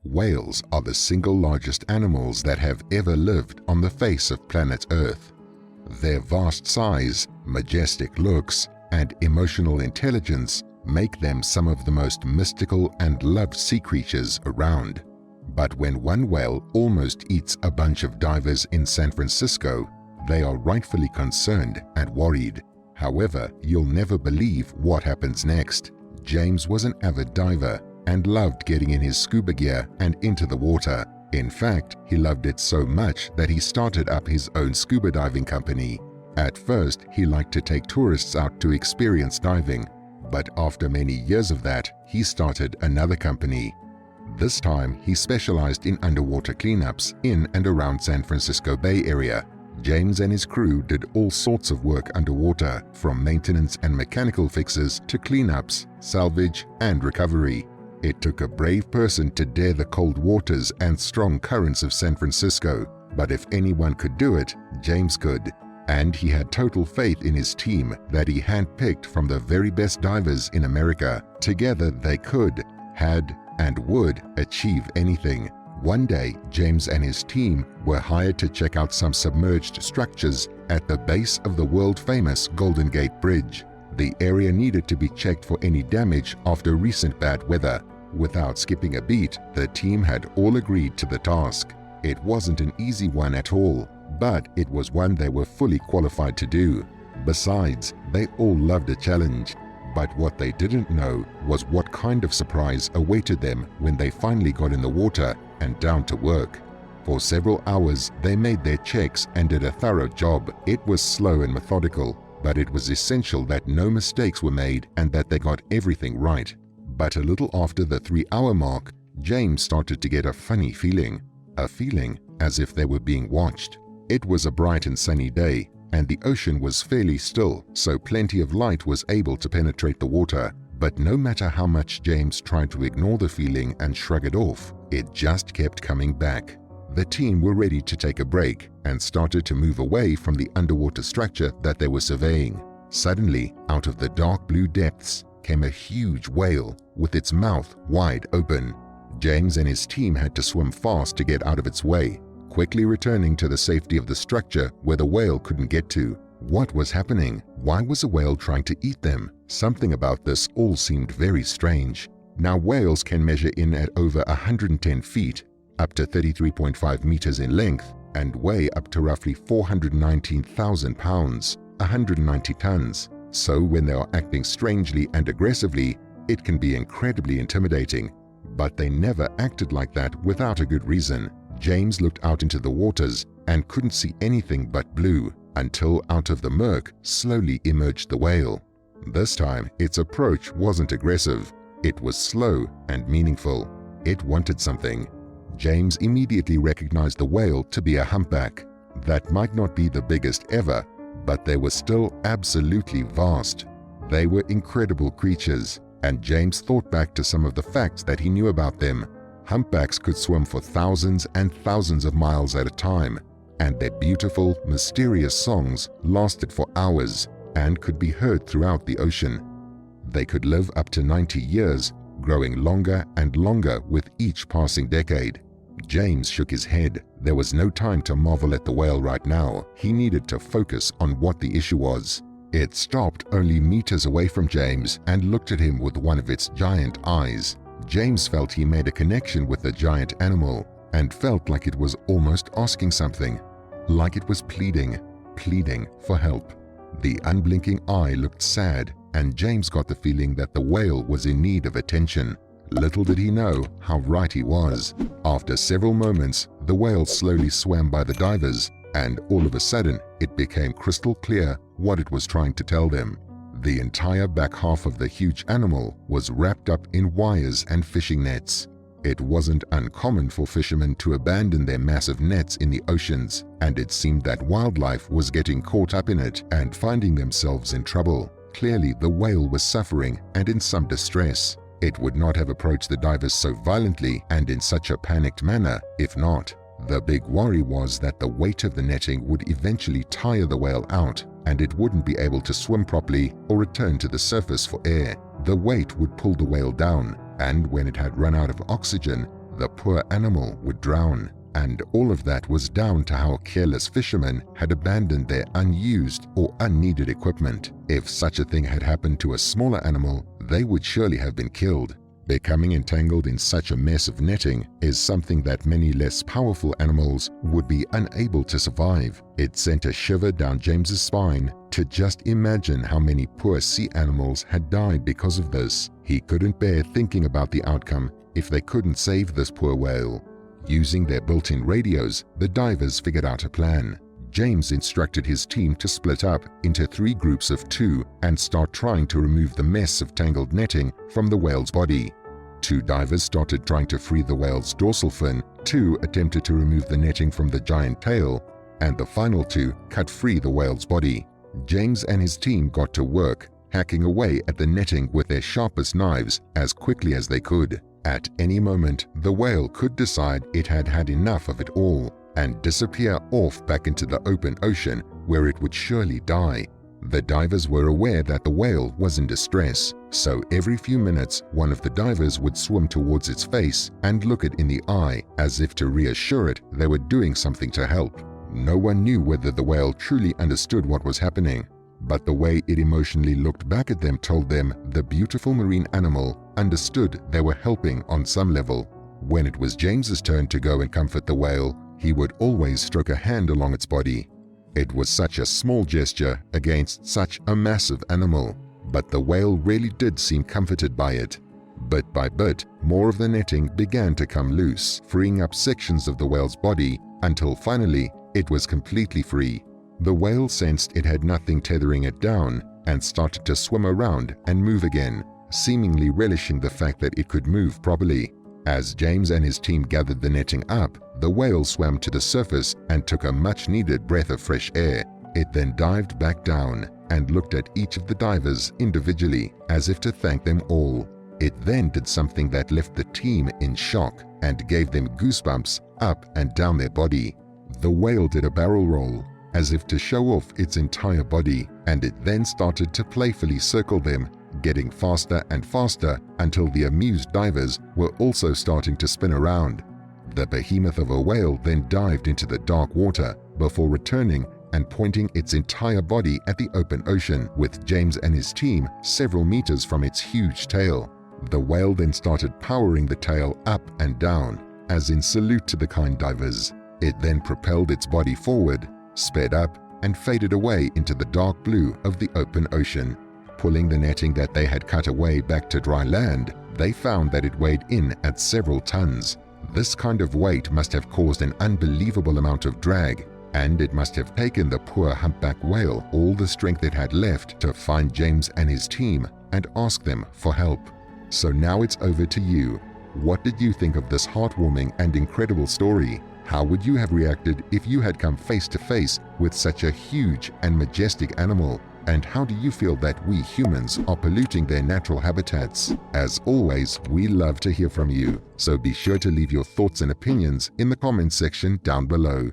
Whales are the single largest animals that have ever lived on the face of planet Earth. Their vast size, majestic looks, and emotional intelligence make them some of the most mystical and loved sea creatures around. But when one whale almost eats a bunch of divers in San Francisco, they are rightfully concerned and worried. However, you'll never believe what happens next. James was an avid diver and loved getting in his scuba gear and into the water. In fact, he loved it so much that he started up his own scuba diving company. At first, he liked to take tourists out to experience diving, but after many years of that, he started another company. This time, he specialized in underwater cleanups in and around San Francisco Bay Area. James and his crew did all sorts of work underwater, from maintenance and mechanical fixes to cleanups, salvage, and recovery. It took a brave person to dare the cold waters and strong currents of San Francisco, but if anyone could do it, James could. And he had total faith in his team that he handpicked from the very best divers in America. Together they could, had, and would achieve anything. One day, James and his team were hired to check out some submerged structures at the base of the world-famous Golden Gate Bridge. The area needed to be checked for any damage after recent bad weather. Without skipping a beat, the team had all agreed to the task. It wasn't an easy one at all, but it was one they were fully qualified to do. Besides, they all loved a challenge. But what they didn't know was what kind of surprise awaited them when they finally got in the water and down to work. For several hours, they made their checks and did a thorough job. It was slow and methodical, but it was essential that no mistakes were made and that they got everything right. But a little after the 3-hour mark, James started to get a funny feeling. A feeling as if they were being watched. It was a bright and sunny day, and the ocean was fairly still, so plenty of light was able to penetrate the water. But no matter how much James tried to ignore the feeling and shrug it off, it just kept coming back. The team were ready to take a break and started to move away from the underwater structure that they were surveying. Suddenly, out of the dark blue depths, came a huge whale with its mouth wide open. James and his team had to swim fast to get out of its way, quickly returning to the safety of the structure where the whale couldn't get to. What was happening? Why was a whale trying to eat them? Something about this all seemed very strange. Now, whales can measure in at over 110 feet, up to 33.5 meters in length, and weigh up to roughly 419,000 pounds, 190 tons. So when they are acting strangely and aggressively, it can be incredibly intimidating. But they never acted like that without a good reason. James looked out into the waters and couldn't see anything but blue until out of the murk slowly emerged the whale. This time, its approach wasn't aggressive. It was slow and meaningful. It wanted something. James immediately recognized the whale to be a humpback. That might not be the biggest ever, but they were still absolutely vast. They were incredible creatures, and James thought back to some of the facts that he knew about them. Humpbacks could swim for thousands and thousands of miles at a time, and their beautiful, mysterious songs lasted for hours and could be heard throughout the ocean. They could live up to 90 years, growing longer and longer with each passing decade. James shook his head. There was no time to marvel at the whale right now. He needed to focus on what the issue was. It stopped only meters away from James and looked at him with one of its giant eyes. James felt he made a connection with the giant animal and felt like it was almost asking something, like it was pleading for help. The unblinking eye looked sad, and James got the feeling that the whale was in need of attention. Little did he know how right he was. After several moments, the whale slowly swam by the divers, and all of a sudden, it became crystal clear what it was trying to tell them. The entire back half of the huge animal was wrapped up in wires and fishing nets. It wasn't uncommon for fishermen to abandon their massive nets in the oceans, and it seemed that wildlife was getting caught up in it and finding themselves in trouble. Clearly, the whale was suffering and in some distress. It would not have approached the divers so violently and in such a panicked manner if not. The big worry was that the weight of the netting would eventually tire the whale out, and it wouldn't be able to swim properly or return to the surface for air. The weight would pull the whale down, and when it had run out of oxygen, the poor animal would drown. And all of that was down to how careless fishermen had abandoned their unused or unneeded equipment. If such a thing had happened to a smaller animal, they would surely have been killed. Becoming entangled in such a mess of netting is something that many less powerful animals would be unable to survive. It sent a shiver down James's spine to just imagine how many poor sea animals had died because of this. He couldn't bear thinking about the outcome if they couldn't save this poor whale. Using their built-in radios, the divers figured out a plan. James instructed his team to split up into 3 groups of 2 and start trying to remove the mess of tangled netting from the whale's body. 2 divers started trying to free the whale's dorsal fin, 2 attempted to remove the netting from the giant tail, and the final 2 cut free the whale's body. James and his team got to work, hacking away at the netting with their sharpest knives as quickly as they could. At any moment, the whale could decide it had had enough of it all and disappear off back into the open ocean where it would surely die. The divers were aware that the whale was in distress, so every few minutes one of the divers would swim towards its face and look it in the eye as if to reassure it they were doing something to help. No one knew whether the whale truly understood what was happening, but the way it emotionally looked back at them told them the beautiful marine animal understood they were helping on some level. When it was James's turn to go and comfort the whale, he would always stroke a hand along its body. It was such a small gesture against such a massive animal, but the whale really did seem comforted by it. Bit by bit, more of the netting began to come loose, freeing up sections of the whale's body until finally it was completely free. The whale sensed it had nothing tethering it down and started to swim around and move again, seemingly relishing the fact that it could move properly. As James and his team gathered the netting up, the whale swam to the surface and took a much-needed breath of fresh air. It then dived back down and looked at each of the divers individually as if to thank them all. It then did something that left the team in shock and gave them goosebumps up and down their body. The whale did a barrel roll, as if to show off its entire body, and it then started to playfully circle them, getting faster and faster until the amused divers were also starting to spin around. The behemoth of a whale then dived into the dark water before returning and pointing its entire body at the open ocean, with James and his team several meters from its huge tail. The whale then started powering the tail up and down, as in salute to the kind divers. It then propelled its body forward, sped up, and faded away into the dark blue of the open ocean. Pulling the netting that they had cut away back to dry land, they found that it weighed in at several tons. This kind of weight must have caused an unbelievable amount of drag, and it must have taken the poor humpback whale all the strength it had left to find James and his team and ask them for help. So now it's over to you. What did you think of this heartwarming and incredible story? How would you have reacted if you had come face to face with such a huge and majestic animal? And how do you feel that we humans are polluting their natural habitats? As always, we love to hear from you, so be sure to leave your thoughts and opinions in the comments section down below.